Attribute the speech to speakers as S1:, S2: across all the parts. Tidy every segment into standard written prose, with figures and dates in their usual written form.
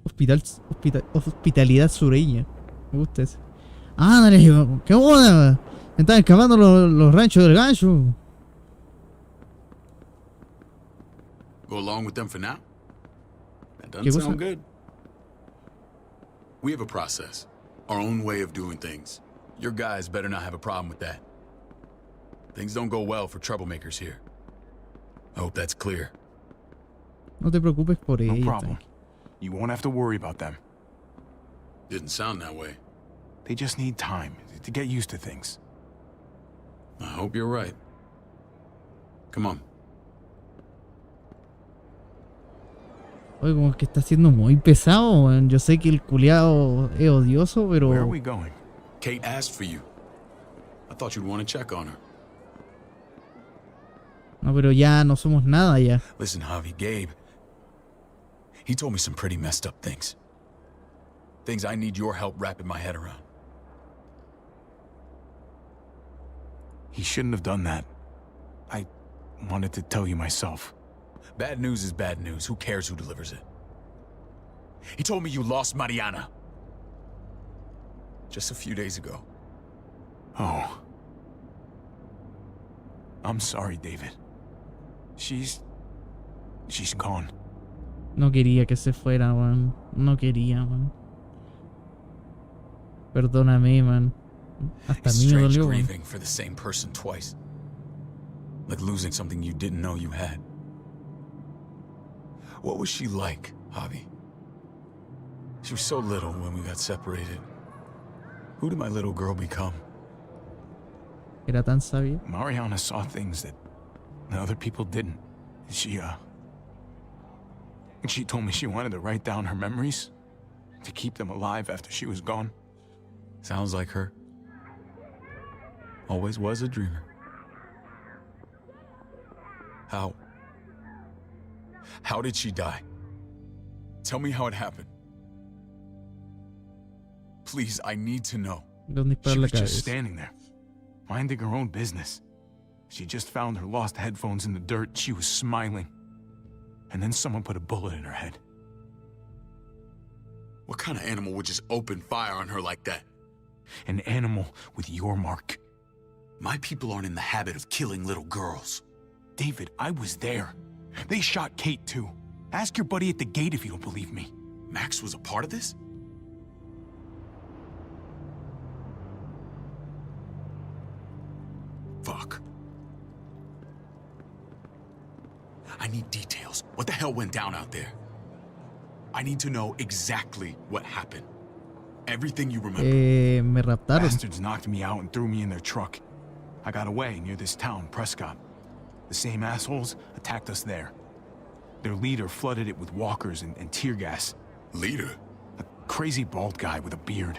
S1: Hospitalidad sureña. Me gusta ese. Ah, dale, qué boda. Me están excavando los ranchos del gancho.
S2: Go along with them for now? That
S1: ¿Qué
S2: doesn't
S1: cosa?
S2: sound good. We have a process, our own way of doing things. Your guys better not have a problem with that. Things don't go well for troublemakers here. I hope that's clear.
S1: No te preocupes por
S3: No
S1: ella.
S3: problem. You won't have to worry about them.
S2: Didn't sound that way.
S3: They just need time to get used to things.
S2: I hope you're right. Come on.
S1: Oye, como que está siendo muy pesado, weón. Yo sé que el culiao es odioso, pero...
S3: Where are we going?
S2: Kate asked for you. I thought you'd want to check on her.
S1: No, pero ya no somos nada ya.
S2: Listen, Javi, Gabe. He told me some pretty messed up things. Things I need your help wrapping my head around.
S3: He shouldn't have done that. I wanted to tell you myself.
S2: Bad news is bad news. Who cares who delivers it? He told me you lost Mariana. Just a few days ago.
S3: Oh. I'm sorry, David. She's gone.
S1: No quería que se fuera, man. No quería, man. Perdóname, man. Hasta a
S2: It's
S1: mí me
S2: strange
S1: dolió, man.
S2: grieving for the same person twice. Like losing something you didn't know you had. What was she like, Javi? She was so little when we got separated. Who did my little girl become?
S1: Era tan sabia.
S3: Mariana saw things that other people didn't. She told me she wanted to write down her memories to keep them alive after she was gone.
S2: Sounds like her. Always was a dreamer. How did she die? Tell me how it happened. Please, I need to know.
S1: ¿Dónde
S3: She
S1: disparar la
S3: was just
S1: cabeza?
S3: standing there, minding her own business. She just found her lost headphones in the dirt. She was smiling. And then someone put a bullet in her head.
S2: What kind of animal would just open fire on her like that?
S3: An animal with your mark.
S2: My people aren't in the habit of killing little girls.
S3: David, I was there. They shot Kate too. Ask your buddy at the gate if you don't believe me.
S2: Max was a part of this? Fuck. I need details. What the hell went down out there? I need to know exactly what happened. Everything you remember.
S1: Me raptaron.
S3: Bastards knocked me out and threw me in their truck. I got away near this town, Prescott. The same assholes attacked us there. Their leader flooded it with walkers and tear gas.
S2: Leader?
S3: A crazy bald guy with a beard.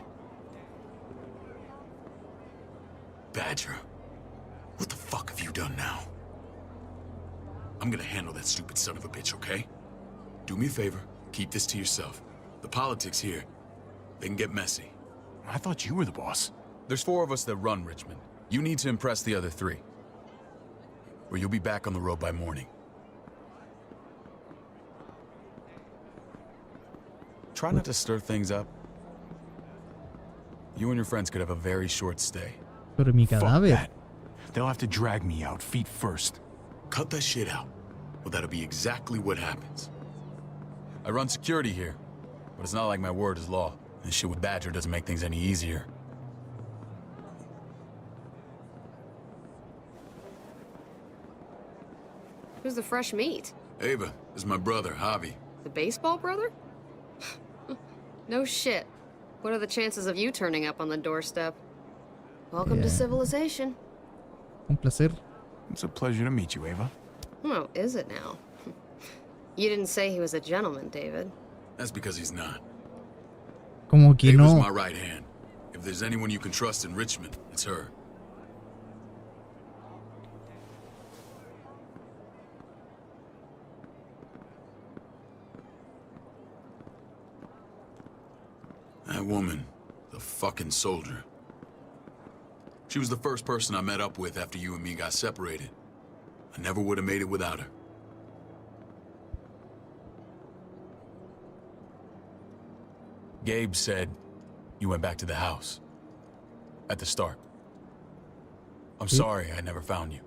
S2: Badger, what the fuck have you done now? I'm gonna handle that stupid son of a bitch, okay? Do me a favor, keep this to yourself. The politics here, they can get messy.
S3: I thought you were the boss.
S2: There's 4 of us that run Richmond. You need to impress the other 3. Or you'll be back on the road by morning. Try not to stir things up. You and your friends could have a very short stay.
S1: Pero mi
S3: Fuck
S1: cadáver.
S3: that. They'll have to drag me out, feet first.
S2: Cut that shit out. Well, that'll be exactly what happens. I run security here, but it's not like my word is law. This shit with Badger doesn't make things any easier.
S4: Who's the fresh meat?
S2: Ava, this is my brother, Javi.
S4: The baseball brother? No shit. What are the chances of you turning up on the doorstep? Welcome to
S1: Yeah.
S4: civilization.
S1: Un placer.
S3: It's a pleasure to meet you, Ava.
S4: Oh, is it now? You didn't say he was a gentleman, David.
S2: That's because he's not.
S1: Como que
S2: Ava's
S1: no.
S2: my right hand. If there's anyone you can trust in Richmond, it's her. That woman, the fucking soldier. She was the first person I met up with after you and me got separated. I never would have made it without her. Gabe said you went back to the house. At the start. I'm sorry I never found you.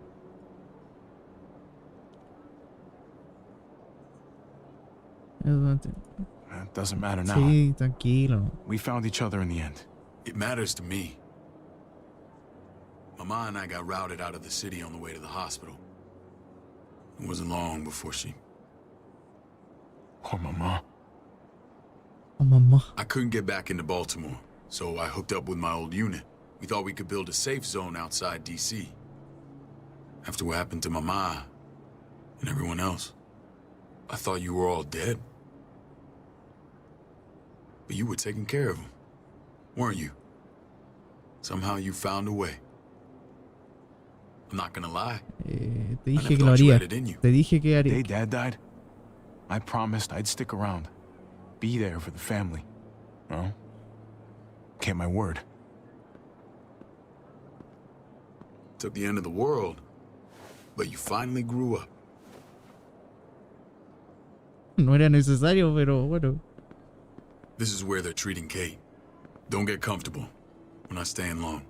S3: It doesn't matter now.
S1: Sí, tranquilo.
S3: We found each other in the end.
S2: It matters to me. Mama and I got routed out of the city on the way to the hospital. It wasn't long before she...
S3: Poor Mama.
S1: Oh, mamá.
S2: I couldn't get back into Baltimore, so I hooked up with my old unit. We thought we could build a safe zone outside D.C. After what happened to Mama and everyone else, I thought you were all dead. But you were taking care of them, weren't you? Somehow you found a way. I'm not gonna lie.
S1: Te
S2: I
S1: dije
S2: never
S1: que lo
S2: thought you
S1: haría.
S2: had it in you.
S1: Te dije que
S3: The
S1: haría.
S3: day Dad died, I promised I'd stick around. Be there for the family. Well, kept my word.
S2: Took the end of the world, but you finally grew up.
S1: No era necesario, pero bueno.
S2: This is where they're treating Kate. Don't get comfortable. We're not staying long.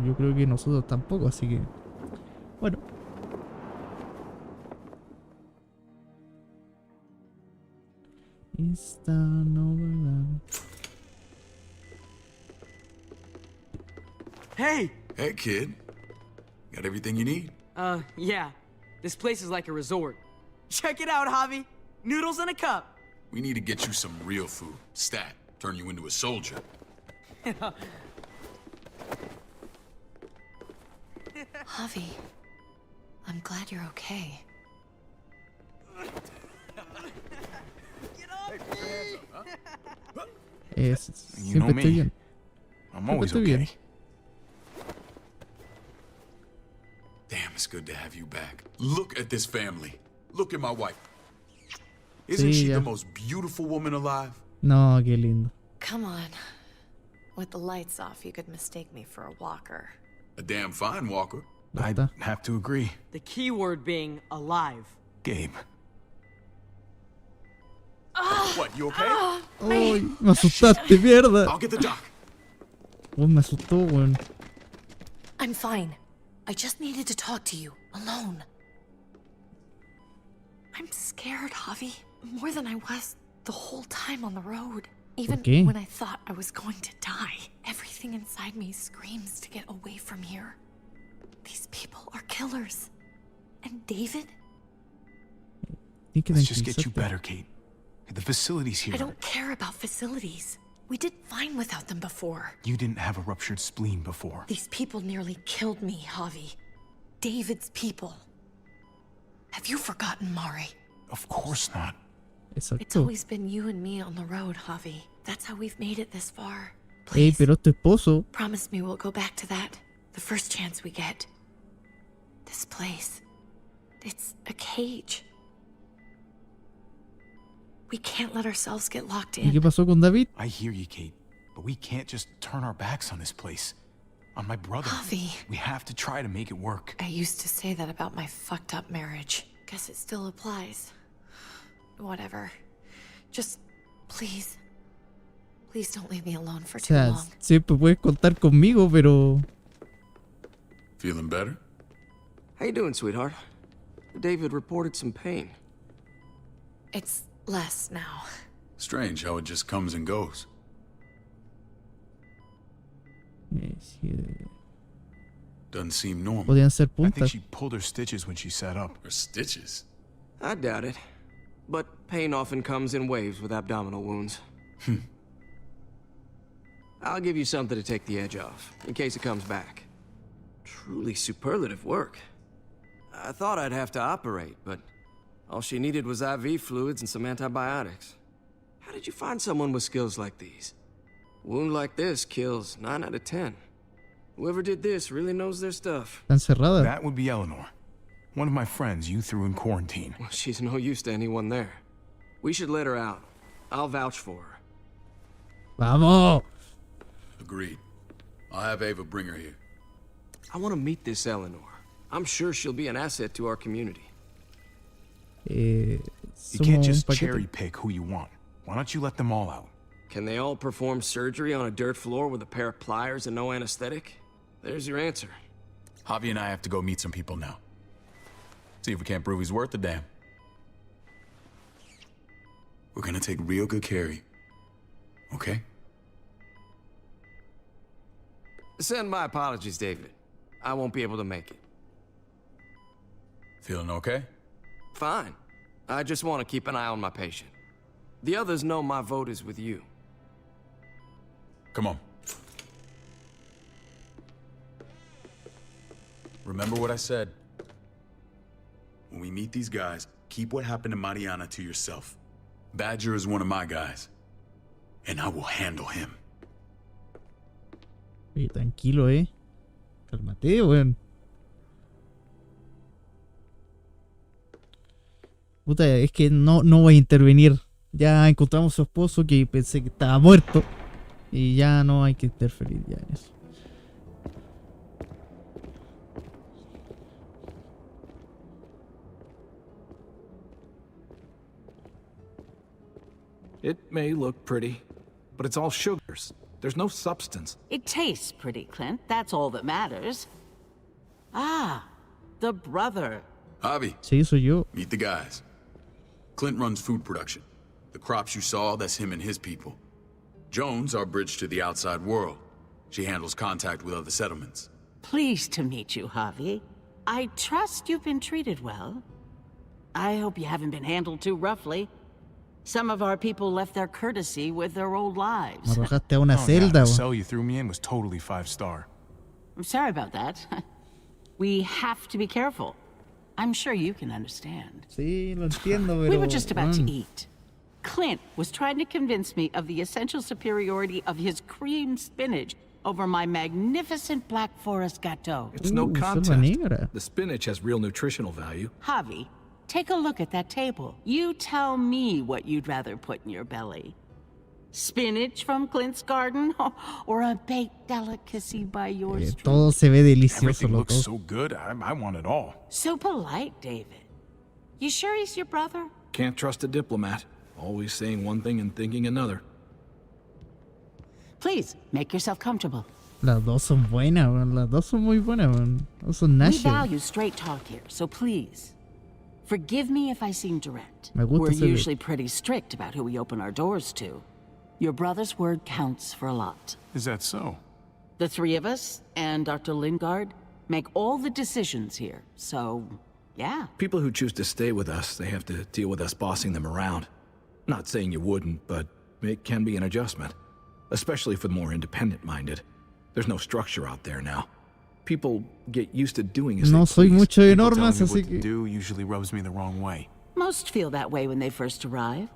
S1: Yo creo que nosotros tampoco, así que... Bueno. Esta novela...
S5: Hey!
S2: Hey, kid. Got everything you need?
S5: Yeah. This place is like a resort. Check it out, Javi. Noodles in a cup.
S2: We need to get you some real food. Stat. Turn you into a soldier.
S6: Javi, I'm glad you're okay.
S3: You
S1: Siempre
S3: know
S1: estoy
S3: me.
S1: bien.
S3: I'm always
S1: estoy bien.
S3: okay.
S2: Damn, it's good to have you back. Look at this family. Look at my wife. Isn't
S1: Sí,
S2: she
S1: ya.
S2: the most beautiful woman alive?
S1: No, qué lindo.
S6: Come on. With the lights off, you could mistake me for a walker.
S2: A damn fine walker.
S1: Ya
S3: I'd
S1: está.
S3: have to agree.
S5: The key word being alive.
S3: Gabe.
S2: What, you okay?
S1: ¡Ay! Me asustaste, mierda.
S2: I'll get the doc.
S1: Uy, me asustó, weón.
S6: I'm fine. I just needed to talk to you, alone. I'm scared, Javi. More than I was the whole time on the road. Even
S1: qué?
S6: when I thought I was going to die, everything inside me screams to get away from here. These people are killers. And David?
S1: Tienes que
S3: Let's just get you
S1: tranquilizarte.
S3: better, Kate. The facility's here.
S6: I don't care about facilities. We did fine without them before.
S3: You didn't have a ruptured spleen before.
S6: These people nearly killed me, Javi. David's people. Have you forgotten, Mari?
S3: Of course not.
S6: It's
S1: Exacto.
S6: always been you and me on the road, Javi. That's how we've made it this far.
S1: Ey,
S6: Please,
S1: pero es tu esposo.
S6: promise me we'll go back to that the first chance we get. This place. It's a cage. We can't let ourselves get locked
S1: ¿Y qué
S6: in.
S1: pasó con David?
S3: I hear you, Kate. But we can't just turn our backs on this place. On my brother.
S6: Javi.
S3: We have to try to make it work.
S6: I used to say that about my fucked up marriage. Guess it still applies. Whatever. Just, please. Please don't leave me alone for
S1: O
S6: too
S1: sea,
S6: long.
S1: siempre puedes contar conmigo, pero...
S2: Feeling better?
S7: How you doing, sweetheart? David reported some pain.
S6: It's less now.
S2: Strange how it just comes and goes.
S1: sí,
S2: Doesn't seem normal.
S1: podían ser
S3: I think
S1: puntas.
S3: she pulled her stitches when she sat up.
S2: Or stitches.
S7: I doubt it. But pain often comes in waves with abdominal wounds. I'll give you something to take the edge off, in case it comes back. Truly superlative work. I thought I'd have to operate, but all she needed was IV fluids and some antibiotics. How did you find someone with skills like these? Wound like this kills 9 out of 10. Whoever did this really knows their stuff.
S1: Están cerradas.
S3: That would be Eleanor. One of my friends you threw in quarantine.
S7: Well, she's no use to anyone there. We should let her out. I'll vouch for her.
S1: ¡Vamos!
S2: Agreed. I'll have Ava bring her here.
S7: I want to meet this Eleanor. I'm sure she'll be an asset to our community.
S3: You
S1: Somos
S3: can't
S1: un
S3: just
S1: paquete.
S3: cherry pick who you want. Why don't you let them all out?
S7: Can they all perform surgery on a dirt floor with a pair of pliers and no anesthetic? There's your answer.
S2: Javi and I have to go meet some people now. See if we can't prove he's worth the damn. We're gonna take real good care of you. Okay?
S7: Send my apologies, David. I won't be able to make it.
S2: Feeling okay?
S7: Fine. I just want to keep an eye on my patient. The others know my vote is with you.
S2: Come on. Remember what I said. When we meet these guys, keep what happened to Mariana to yourself. Badger is one of my guys. And I will handle him.
S1: Oye, tranquilo, Cálmate, weón. Puta, es que no voy a intervenir. Ya encontramos a su esposo que pensé que estaba muerto. Y ya no hay que interferir ya en eso.
S8: It may look pretty, but it's all sugars. There's no substance.
S9: It tastes pretty, Clint. That's all that matters. Ah, the brother.
S2: Javi,
S1: Sí, soy yo.
S2: meet the guys. Clint runs food production. The crops you saw, that's him and his people. Jones, our bridge to the outside world. She handles contact with other settlements.
S9: Pleased to meet you, Javi. I trust you've been treated well. I hope you haven't been handled too roughly. Some of our people left their courtesy with their old
S1: Me
S9: lives.
S1: arrojaste a una
S3: Oh, yeah,
S1: celda,
S3: the
S1: weón.
S3: cell you threw me in was totally 5-star.
S9: I'm sorry about that. We have to be careful. I'm sure you can understand.
S1: Sí, lo entiendo, pero...
S9: We were just about to
S1: weón,
S9: eat. Clint was trying to convince me of the essential superiority of his cream spinach over my magnificent Black Forest gâteau.
S8: It's no
S1: selva
S8: contest.
S1: negra.
S8: The spinach has real nutritional value.
S9: Javi, take a look at that table. You tell me what you'd rather put in your belly. Spinach from Clint's garden or a baked delicacy by yours truly?
S1: Todo se ve delicioso,
S3: Everything
S1: loco.
S3: looks so good. I want it all.
S9: So polite, David. You sure he's your brother?
S8: Can't trust a diplomat. Always saying one thing and thinking another.
S9: Please, make yourself comfortable.
S1: Las dos son buenas, weón. Las dos son muy buenas, weón. Dos son
S9: We
S1: nacho.
S9: value straight talk here, so please, forgive me if I seem direct.
S1: Me gusta
S9: We're
S1: ese-
S9: usually pretty strict about who we open our doors to. Your brother's word counts for a lot.
S3: Is that so?
S9: The three of us and Dr. Lingard make all the decisions here, so yeah.
S8: People who choose to stay with us, they have to deal with us bossing them around. Not saying you wouldn't, but it can be an adjustment. Especially for the more independent-minded. There's no structure out there now. People get used to doing as
S1: No
S8: they
S1: soy
S8: please.
S1: mucho de
S3: People telling
S1: normas,
S3: me
S1: así
S3: what to
S1: que...
S3: do usually rubs me the wrong way.
S9: Most feel that way when they first arrive.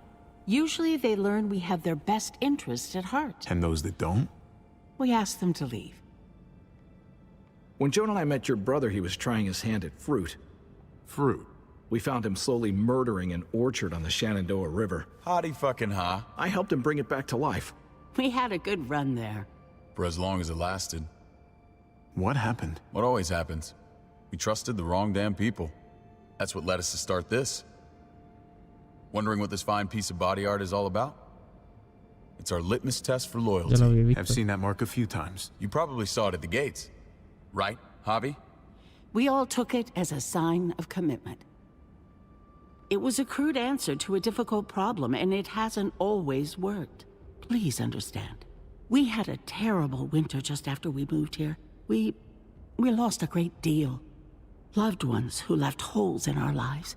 S9: Usually they learn we have their best interests at heart.
S3: And those that don't?
S9: We ask them to leave.
S8: When Joan and I met your brother, he was trying his hand at fruit.
S3: Fruit.
S8: We found him slowly murdering an orchard on the Shenandoah River.
S2: Howdy fucking ha.
S8: I helped him bring it back to life.
S9: We had a good run there.
S2: For as long as it lasted.
S3: What happened?
S2: What always happens. We trusted the wrong damn people. That's what led us to start this. Wondering what this fine piece of body art is all about? It's our litmus test for
S1: Ya lo
S2: loyalty.
S1: había
S3: I've
S1: visto.
S3: seen that mark a few times.
S2: You probably saw it at the gates. Right, Javi?
S9: We all took it as a sign of commitment. It was a crude answer to a difficult problem, and it hasn't always worked. Please understand. We had a terrible winter just after we moved here. We lost a great deal. Loved ones who left holes in our lives.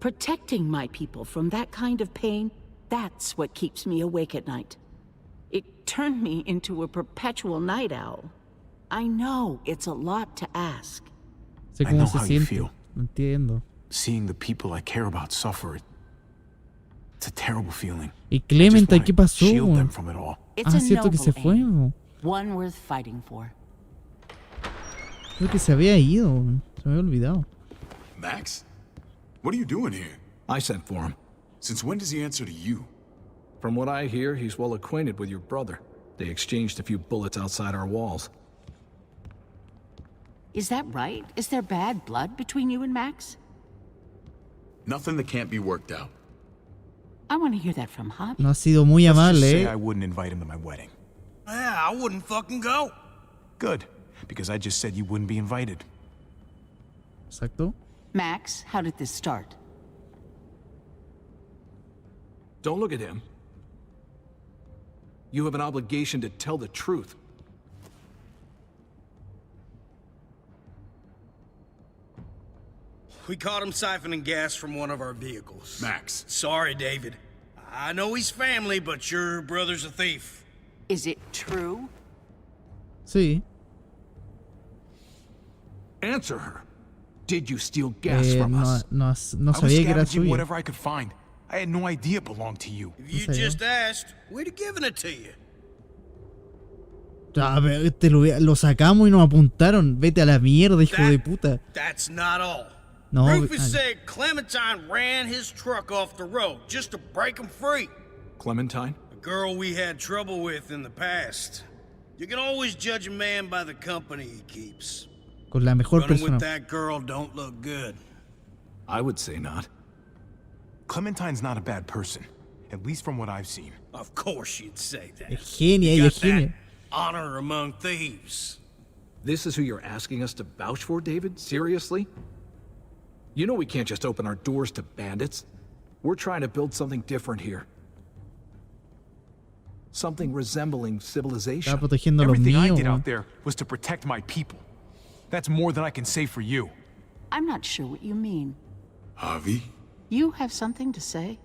S9: Protecting my people from that kind of pain, that's what keeps me awake at night. It turned me into a perpetual night owl. I know it's a lot to ask.
S1: Sé
S3: I
S1: cómo
S3: know
S1: se
S3: how you
S1: siente.
S3: feel.
S1: Lo entiendo.
S3: Seeing the people I care about suffer, it's a terrible feeling.
S1: Y
S3: I just
S1: Clemente,
S3: wanna
S1: ¿qué pasó?
S3: shield them from it all.
S9: It's
S1: Ah,
S9: a
S1: cierto que
S9: noble
S1: se fue.
S9: aim,
S1: weón.
S9: one worth fighting for.
S1: Creo que se había ido, weón. Se me había olvidado.
S2: Max? What are you doing here?
S8: I sent for him.
S2: Since when does he answer to you?
S8: From what I hear, he's well acquainted with your brother. They exchanged a few bullets outside our walls.
S9: Is that right? Is there bad blood between you and Max?
S2: Nothing that can't be worked out.
S9: I want to hear that from Javi.
S1: No ha sido muy
S3: Let's just
S1: amable,
S3: say
S1: ¿eh?
S3: I wouldn't invite him to my wedding.
S10: Yeah, I wouldn't fucking go.
S3: Good, because I just said you wouldn't be invited.
S1: Exacto.
S9: Max, how did this start?
S8: Don't look at him. You have an obligation to tell the truth.
S10: We caught him siphoning gas from one of our vehicles.
S2: Max.
S10: Sorry, David. I know he's family, but your brother's a thief.
S9: Is it true?
S1: Sí.
S8: Answer her. Did you steal gas from
S1: No,
S8: us?
S1: no, no
S3: I was
S1: sabía que era
S3: scavenging
S1: suyo.
S3: whatever I could find. I had no idea it belonged to you.
S10: If you
S1: serio?
S10: just asked, we'd have given it to you.
S1: A ver, lo sacamos y nos apuntaron. Vete a la mierda, hijo de puta.
S10: That's not all.
S1: No,
S10: Rufus
S1: ay.
S10: said Clementine ran his truck off the road just to break him free.
S8: Clementine?
S10: A girl we had trouble with in the past. You can always judge a man by the company he keeps.
S1: Con la mejor
S10: Running
S1: persona.
S10: with that girl don't look good.
S8: I would say not.
S3: Clementine's not a bad person, at least from what I've seen.
S10: Of course you'd say that.
S1: Es genia,
S10: You
S1: ella
S10: got
S1: es genia.
S10: that honor among thieves.
S8: This is who you're asking us to vouch for, David? Seriously? You know we can't just open our doors to bandits. We're trying to build something different here. Something resembling civilization.
S1: Estaba protegiendo a los
S3: Everything I
S1: míos.
S3: did
S1: weón.
S3: out there was to protect my people. That's more than I can say for you.
S9: I'm not sure what you mean.
S2: Javi?
S9: You have something to say?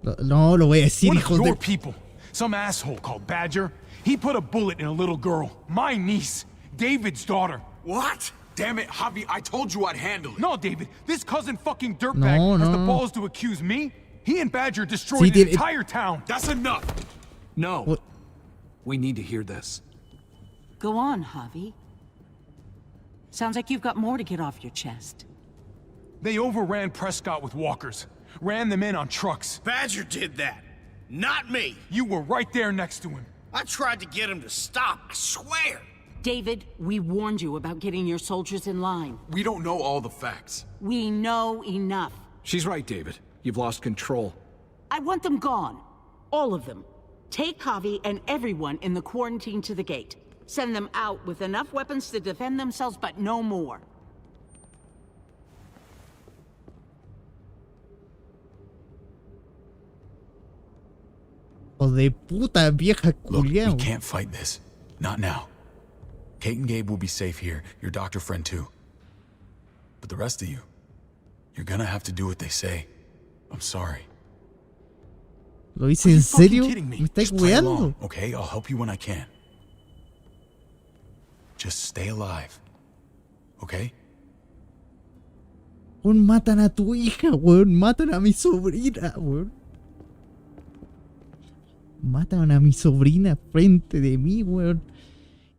S1: No, lo voy a decir,
S3: One of
S1: hijos
S3: your
S1: de...
S3: people, some asshole called Badger, he put a bullet in a little girl, my niece, David's daughter.
S2: What? Damn it, Javi, I told you I'd handle it.
S3: No, David, this cousin fucking dirtbag
S1: No,
S3: has the
S1: no.
S3: balls to accuse me? He and Badger destroyed
S1: Sí,
S3: an
S1: tiene-
S3: entire town.
S2: That's enough.
S8: No.
S1: What?
S8: We need to hear this.
S9: Go on, Javi. Sounds like you've got more to get off your chest.
S3: They overran Prescott with walkers, ran them in on trucks.
S10: Badger did that. Not me.
S3: You were right there next to him.
S10: I tried to get him to stop, I swear.
S9: David, we warned you about getting your soldiers in line.
S2: We don't know all the facts.
S9: We know enough.
S8: She's right, David. You've lost control.
S9: I want them gone. All of them. Take Javi and everyone in the quarantine to the gate. Send them out with enough weapons to defend themselves, but no more.
S1: Hijo de puta, vieja
S2: Look, we
S1: culiao.
S2: can't fight this. Not now. Kate and Gabe will be safe here, your doctor friend too. But the rest of you, you're gonna have to do what they say. I'm sorry.
S1: ¿Lo hice
S3: Are you
S1: en
S3: fucking
S1: serio?
S3: kidding me?
S1: ¿Me estáis
S2: Just play
S1: weando?
S2: along, okay? I'll help you when I can. Just stay alive. Okay?
S1: Weón, matan a tu hija, weón. Matan a mi sobrina, weón. Matan a mi sobrina frente de mí, weón.